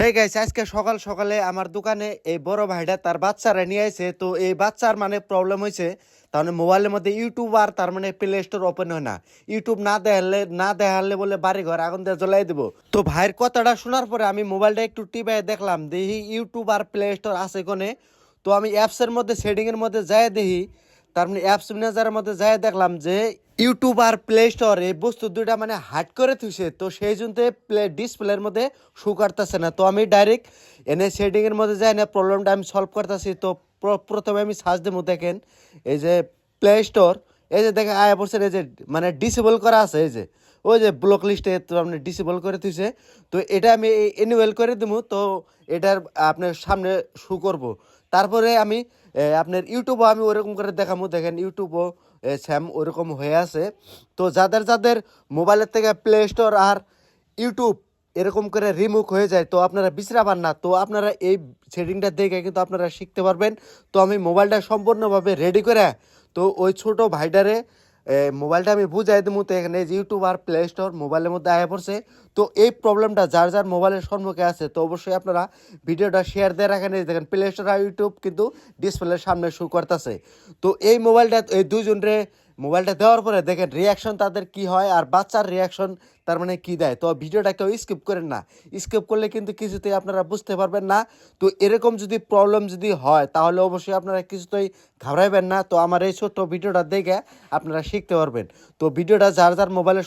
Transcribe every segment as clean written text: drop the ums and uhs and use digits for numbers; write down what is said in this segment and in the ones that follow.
Hey guys, আজকে সকাল সকালে আমার দোকানে এই বড় ভাইটা তার বাচ্চারা নিয়ে আসে। তো এই বাচ্চার মানে প্রবলেম হয়েছে, তার মানে মোবাইলের মধ্যে ইউটিউব আর তার মানে প্লে স্টোর ওপেন হয় না। ইউটিউব না দেখালে বলে বাড়ি ঘর আগুন দিয়ে জ্বলাই দেবো। তো ভাইয়ের কথাটা শোনার পরে আমি মোবাইলটা একটু টিপাই দেখলাম, দেখি ইউটিউব আর প্লে স্টোর আছে কোনে। তো আমি অ্যাপসের মধ্যে সেটিংয়ের মধ্যে যাই দেখি, তার মানে অ্যাপস ম্যানেজারের মধ্যে যাই দেখলাম যে ইউটিউব আর প্লে স্টোর এই বস্তু দুইটা মানে হাইড করে থুইছে। তো সেই জন্য ডিসপ্লের মধ্যে শু করতেছে না। তো আমি ডাইরেক্ট এনে সেটিংয়ের মধ্যে যাই না, প্রবলেমটা আমি সলভ করতেছি। তো প্রথমে আমি সার্চ দেবো, দেখেন এই যে প্লে স্টোর, এই যে দেখেন আয়া পড়ছে, এই যে মানে ডিসেবল করা আছে, এই যে ওই যে ব্লক লিস্টে তো আপনি ডিসেবল করে দিয়েছে। তো এটা আমি এনুয়েল করে দেবো। তো এটার আপনার সামনে শু করব। তারপরে আমি আপনার ইউটিউবও আমি ওরকম করে দেখাবো। দেখেন ইউটিউবও স্যাম ওরকম হয়ে আছে। তো যাদের যাদের মোবাইলের থেকে প্লে স্টোর আর ইউটিউব এরকম করে রিমুভ হয়ে যায়, তো আপনারা বিশ্রাবার না। তো আপনারা এই সেটিংটা দেখে কিন্তু আপনারা শিখতে পারবেন। তো আমি মোবাইলটা সম্পূর্ণভাবে রেডি করে তো ওই ছোট ভাইটারে মোবাইলটা আমি বুঝাই দেবো। তো এখানে যে ইউটিউব আর প্লে স্টোর মোবাইলের মধ্যে আয়া পড়ছে। তো এই প্রবলেমটা যার যার মোবাইলের সম্মুখে আছে, তো অবশ্যই আপনারা ভিডিওটা শেয়ার দিয়ে রাখেন। এই দেখেন প্লে স্টোর আর ইউটিউব কিন্তু ডিসপ্লের সামনে শো করতেছে। তো এই মোবাইলটা এই দুজনরে মোবাইলটা দেওয়ার পরে দেখেন রিয়াকশন তাদের কি হয় আর বাচ্চার রিয়াকশন তার মানে কি দেয়। তো ভিডিওটা কেউ স্কিপ করেন না, স্কিপ করলে কিন্তু কিছুতেই আপনারা বুঝতে পারবেন না। তো এরকম যদি প্রবলেম যদি হয়, তাহলে অবশ্যই আপনারা কিছুতেই ঘাবড়াইবেন না। তো আমার এই ছোট্ট ভিডিওটা দেখে আপনারা শিখতে পারবেন। তো ভিডিওটা যার যার মোবাইলের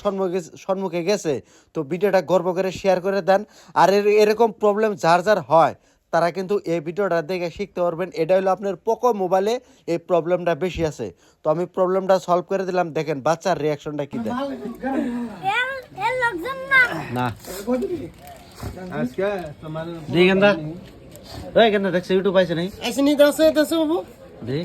সম্মুখে গেছে, তো ভিডিওটা গর্ব করে শেয়ার করে দেন। আর এরকম প্রবলেম যার যার হয়, তারা কিন্তু এই ভিডিওটা দেখে শিখতে পারবেন। এটা হলো আপনার পোকো মোবাইলে এই প্রবলেমটা বেশি আছে। তো আমি প্রবলেমটা সলভ করে দিলাম। দেখেন বাচ্চার রিয়াকশনটা কি দেয়। না দেখেন দা, দেখছে ইউটিউব পাইছে নাই, ऐसे नहीं दस है दस बाबू দে